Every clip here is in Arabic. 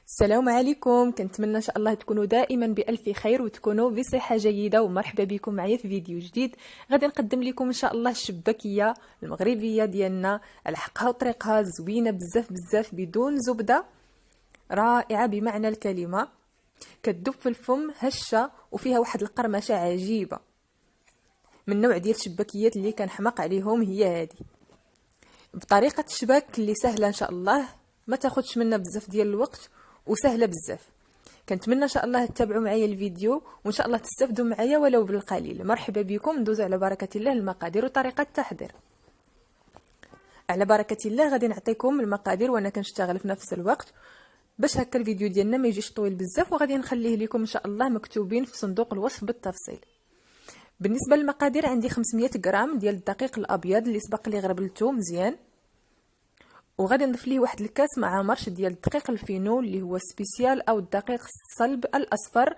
السلام عليكم. كنتمنى ان شاء الله تكونوا دائما بالف خير وتكونوا بصحه جيده، ومرحبا بكم معايا في فيديو جديد. غادي نقدم لكم ان شاء الله الشباكيه المغربيه ديالنا على حقها وطريقها، زوينه بزاف بزاف بدون زبده، رائعه بمعنى الكلمه، كتذوب في الفم هشه وفيها واحد القرمشه عجيبه. من نوع ديال الشباكيات اللي كنحماق عليهم هي هذه، بطريقه شباك اللي سهله ان شاء الله، ما تاخذش منا بزاف ديال الوقت وسهله بزاف. كنتمنى ان شاء الله تتابعوا معايا الفيديو وان شاء الله تستافدوا معايا ولو بالقليل. مرحبا بكم. ندوزو على بركه الله المقادير وطريقه التحضير. على بركه الله غادي نعطيكم المقادير وانا كنشتغل في نفس الوقت باش هكا الفيديو ديالنا ما يجيش طويل بزاف، وغادي نخليه لكم ان شاء الله مكتوبين في صندوق الوصف بالتفصيل. بالنسبه للمقادير عندي 500 غرام ديال الدقيق الابيض اللي سبق لي غربلته مزيان، وغادي نضيف ليه واحد الكاس مع مرش ديال الدقيق الفينو اللي هو سبيسيال او الدقيق الصلب الاصفر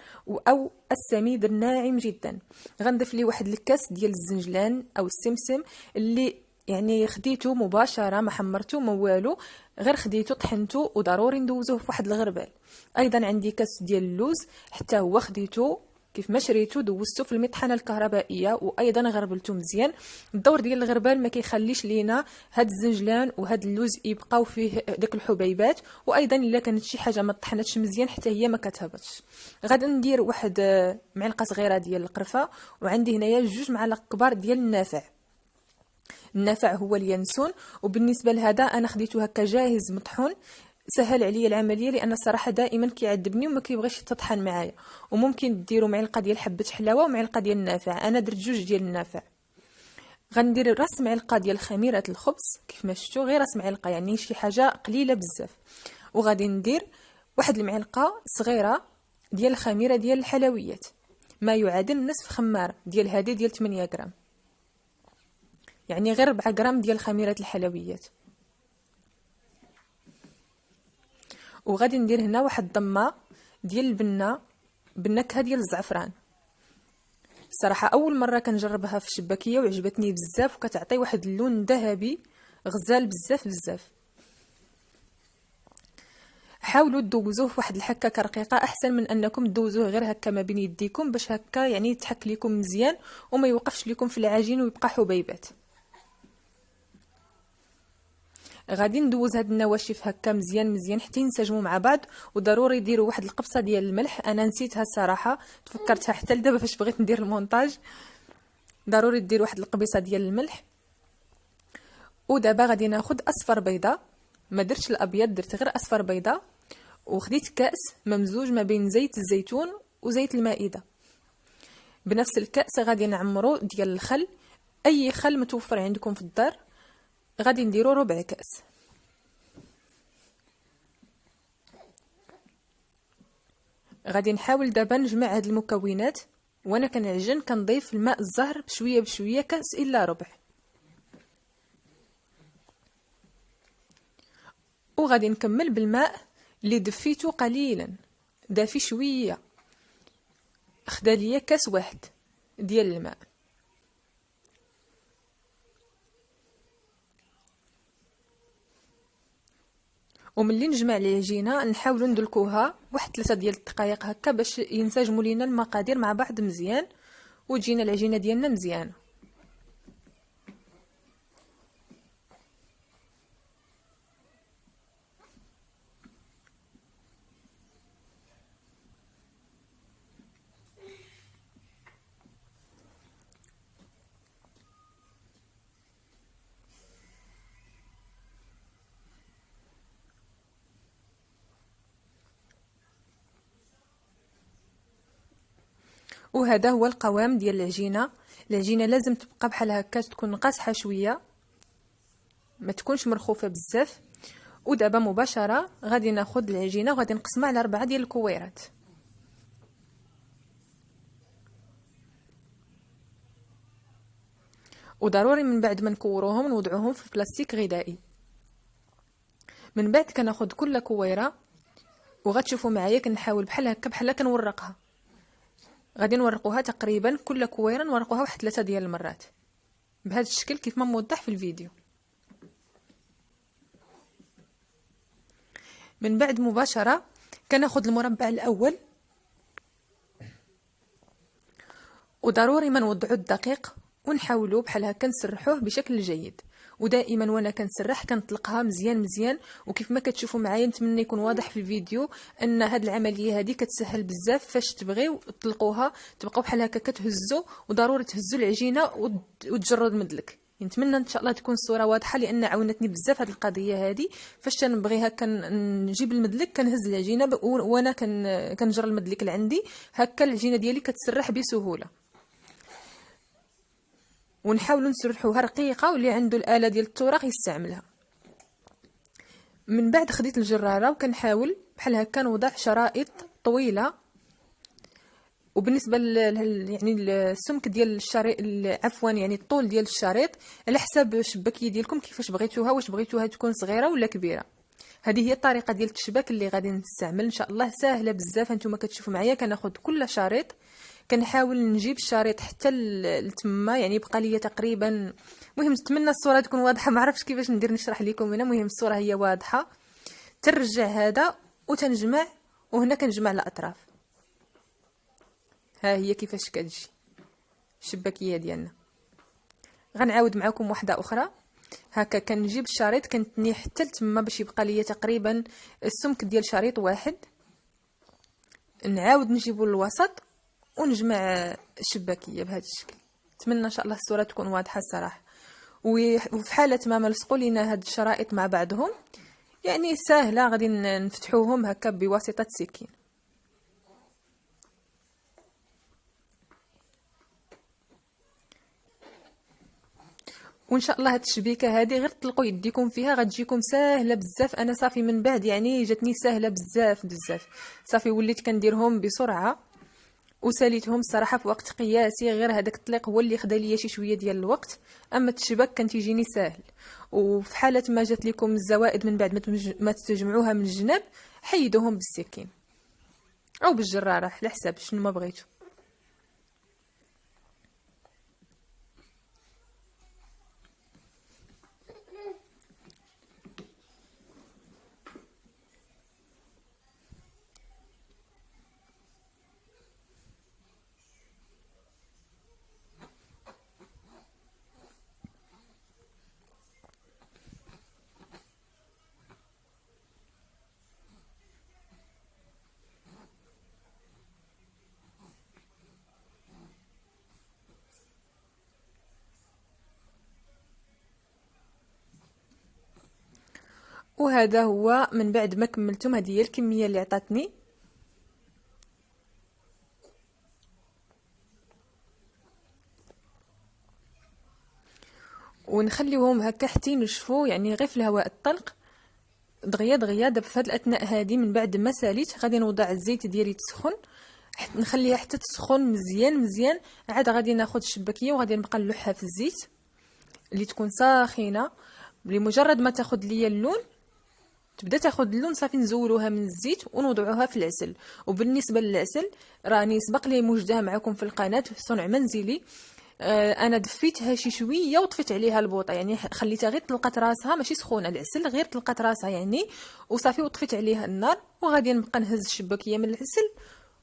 او السميد الناعم جدا. غنضيف ليه واحد الكاس ديال الزنجلان او السمسم اللي يعني خديته مباشره، ما حمرته ما والو، غير خديته طحنته وضروري ندوزوه في واحد الغربال. ايضا عندي كاس ديال اللوز حتى هو خديته كيف ما شريته دوزته في المطحنه الكهربائيه وايضا غربلته مزيان. الدور ديال الغربال ما كيخليش لينا هاد الزنجلان وهاد اللوز يبقاو فيه داك الحبيبات، وايضا الا كانت شي حاجه ما طحنتش مزيان حتى هي ما كتهبطش. غادي ندير واحد معلقه صغيره ديال القرفه، وعندي هنايا 2 معالق كبار ديال النافع. النافع هو اليانسون، وبالنسبه لهذا انا خديته هكا جاهز مطحون، سهل عليا العمليه لان الصراحه دائما كيعذبني وما كيبغيش يتطحن معايا. وممكن ديروا معلقه ديال حبه حلاوه ومعلقه ديال النافع، انا درت 2 ديال النافع. غندير راس معلقه ديال خميره الخبز كيف ما شفتوا، غير راس معلقه يعني شي حاجه قليله بزاف. وغادي ندير واحد المعلقه صغيره ديال الخميره ديال الحلويات، ما يعادل نصف خماره ديال هذه ديال 8 غرام، يعني غير 4 غرام ديال خميره الحلويات. وغادي ندير هنا واحد الضمه ديال البنه بالنكهه ديال الزعفران. الصراحه اول مره كنجربها في الشباكيه وعجبتني بزاف، وكتعطي واحد اللون ذهبي غزال بزاف بزاف. حاولوا تدوزوه في واحد الحكه رقيقه احسن من انكم تدوزوه غير هكا ما بين يديكم، باش هكا يعني يتحك لكم مزيان وما يوقفش لكم في العجين ويبقى حبيبات. غادي ندوز هاد النواشف هكا مزيان مزيان حتى ينسجموا مع بعض. وضروري ديروا واحد القبصه ديال الملح، انا نسيتها الصراحه، تفكرتها حتى لدابا فاش بغيت ندير المونتاج. ضروري دير واحد القبيصه ديال الملح. ودابا غادي ناخذ اصفر بيضه، ما درتش الابيض، درت غير اصفر بيضه. وخديت كاس ممزوج ما بين زيت الزيتون وزيت المائده. بنفس الكاس غادي نعمرو ديال الخل، اي خل متوفر عندكم في الدار. غادي نديرو ربع كاس. غادي نحاول دابا نجمع هاد المكونات، وانا كنعجن كنضيف الماء الزهر بشويه بشويه، كاس الا ربع. وغادي نكمل بالماء اللي دفيته قليلا، دافي شويه، خدا ليا كاس واحد ديال الماء. وملي نجمع العجينه نحاولوا ندلكوها واحد 3 ديال الدقائق هكا باش ينسجموا لينا المقادير مع بعض مزيان وتجينا العجينه ديالنا مزيانه. وهذا هو القوام ديال العجينه. العجينه لازم تبقى بحال هكا، تكون قاصحه شويه، ما تكونش مرخوفه بزاف. ودابا مباشره غادي ناخذ العجينه وغادي نقسمها على 4 ديال الكويرات. وضروري من بعد ما نكوروهم نوضعوهم في بلاستيك غذائي. من بعد كناخذ كل كويره وغتشوفوا معايا كنحاول بحال هكا بحال كنورقها. غادي نورقوها تقريبا كل كويره نورقوها واحد 3 ديال المرات بهذا الشكل كيف ما موضح في الفيديو. من بعد مباشره كناخذ المربع الاول، وضروري ما نوضعوا الدقيق ونحاولوا بحال هكا نسرحوه بشكل جيد. ودائما وانا كنسرح كنطلقها مزيان مزيان، وكيف ما كتشوفوا معايا نتمنى يكون واضح في الفيديو ان هاد العمليه هذه كتسهل بزاف. فاش تبغيو تطلقوها تبقاو بحال هكا كتهزوا، وضروري تهزوا العجينه وتجروا المدلك. نتمنى ان شاء الله تكون الصوره واضحه، لان عاونتني بزاف هاد القضيه هذه. فاش تنبغي هكا نجيب المدلك كنهز العجينه وانا كنجر المدلك اللي عندي هكا، العجينه ديالي كتسرح بسهوله. ونحاولوا نسرحوها رقيقه، واللي عنده الاله ديال التوراق يستعملها. من بعد خديت الجراره وكنحاول بحال هكا نوضع شرائط طويله. وبالنسبه يعني السمك ديال الشريط، عفوا يعني الطول ديال الشريط على حساب الشباكيه ديالكم كيفاش بغيتوها، واش بغيتوها تكون صغيره ولا كبيره. هذه هي الطريقه ديال التشباك اللي غادي نستعمل ان شاء الله، سهله بزاف. انتم كتشوفوا معايا كناخذ كل شريط، كنحاول نجيب الشريط حتى لتما، يعني بقى لي تقريبا. مهم نتمنى الصوره تكون واضحه، ما عرفتش كيفاش ندير نشرح لكم هنا. مهم الصوره هي واضحه. ترجع هذا وتنجمع، وهنا كنجمع الاطراف. ها هي كيفاش كتجي الشباكيه ديالنا. غنعاود معكم واحده اخرى. هكا كنجيب الشريط كنتنيه حتى لتما باش يبقى لي تقريبا السمك ديال شريط واحد. نعاود نجيبو للوسط ونجمع الشباكيه بهذا الشكل. نتمنى ان شاء الله الصوره تكون واضحه الصراحه. وفي حاله ما لصقوا لينا هاد الشرائط مع بعضهم، يعني سهله، غادي نفتحوهم هكا بواسطه سكين. وان شاء الله هاد الشبيكه هذه غير تطلقوا يديكم فيها غتجيكم ساهله بزاف. انا صافي من بعد يعني جاتني ساهله بزاف بزاف، صافي وليت كنديرهم بسرعه وساليتهم الصراحه في وقت قياسي. غير هذاك الطليق هو اللي خدا ليا شي شويه ديال الوقت، اما التشباك كان تيجيني ساهل. وفي حاله ما جات لكم الزوائد من بعد ما تجمعوها من الجناب، حيدوهم بالسكين او بالجراره على حساب شنو ما بغيتو. وهذا هو من بعد ما كملتم. هذه هي الكميه اللي عطاتني. ونخليوهم هكا حتى ينشفوا، يعني غير في الهواء الطلق دغيا دغيا. دابا في هذه الاثناء هذه من بعد ما ساليت غادي نوضع الزيت ديالي تسخن، نخليها حتى تسخن مزيان مزيان. عاد غادي ناخذ الشباكيه وغادي نبقى نلوحها في الزيت اللي تكون ساخنه. بمجرد ما تاخذ ليا اللون، تبدا تاخذ اللون، صافي نزولوها من الزيت ونوضعوها في العسل. وبالنسبه للعسل راني سبق لي موجداه معكم في القناه صنع منزلي. انا دفيتها شي شويه وطفيت عليها البوطه، يعني خليتها غير طلقت راسها، ماشي سخونه العسل، غير طلقت راسها يعني وصافي. وطفيت عليها النار وغادي نبقى نهز الشباكيه من العسل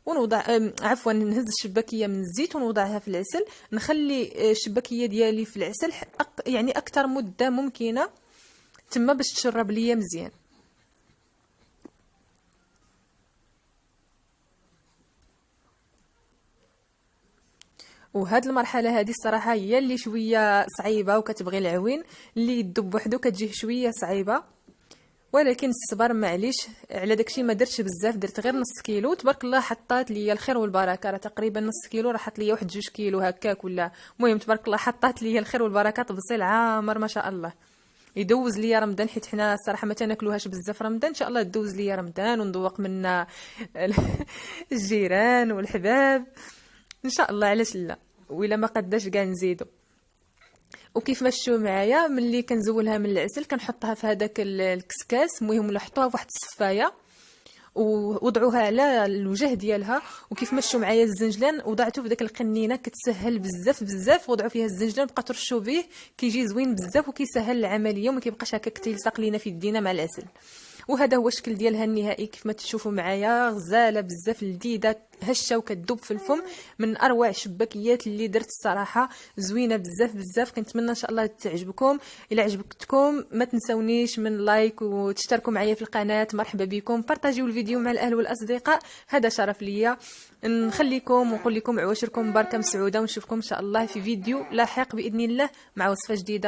ونوضع عفوا نهز الشباكيه من الزيت ونوضعها في العسل. نخلي الشباكيه ديالي في العسل يعني اكثر مده ممكنه تما باش تشرب ليا مزيان. وهاد المرحله هذه الصراحه هي اللي شويه صعيبه وكتبغي العوين اللي يدب وحده، كتجيه شويه صعيبه، ولكن الصبر معليش. على داكشي ما درتش بزاف، درت غير نص كيلو. تبارك الله حطات ليا الخير والبركه، راه تقريبا نص كيلو راه حط ليا واحد 2 كيلو هكاك ولا. المهم تبارك الله حطات ليا الخير والبركه، تبصيل عامر ما شاء الله. يدوز ليا رمضان، حيت حنا الصراحه ما تناكلوهاش بزاف رمضان. ان شاء الله تدوز ليا رمضان ونذوق منا الجيران والحباب ان شاء الله، علاش لا. وإلا ما قداش كاع نزيدو. وكيف ما شفتوا معايا ملي كنزولها من العسل كنحطها في هذاك الكسكاس. المهم ولا حطوها في واحد الصفايه ووضعوها على الوجه ديالها. وكيف ما شفتوا معايا الزنجلان وضعته في داك القنينه، كتسهل بزاف بزاف. وضعوا فيها الزنجلان بقى ترشوا به، كيجي زوين بزاف وكيسهل العمليه وما كيبقاش هكاك تيلصق لينا في يدينا مع العسل. وهذا هو الشكل ديالها النهائي كيف ما تشوفوا معايا، غزاله بزاف، لذيذه هشه وكتذوب في الفم، من اروع الشباكيات اللي درت الصراحه، زوينه بزاف بزاف. كنتمنى ان شاء الله تعجبكم. الا عجبتكم ما تنسونيش من لايك وتشتركوا معايا في القناه، مرحبا بكم، بارطاجيو الفيديو مع الاهل والاصدقاء، هذا شرف ليا. نخليكم ونقول لكم عواشركم بركه مسعوده، ونشوفكم ان شاء الله في فيديو لاحق باذن الله مع وصفه جديده.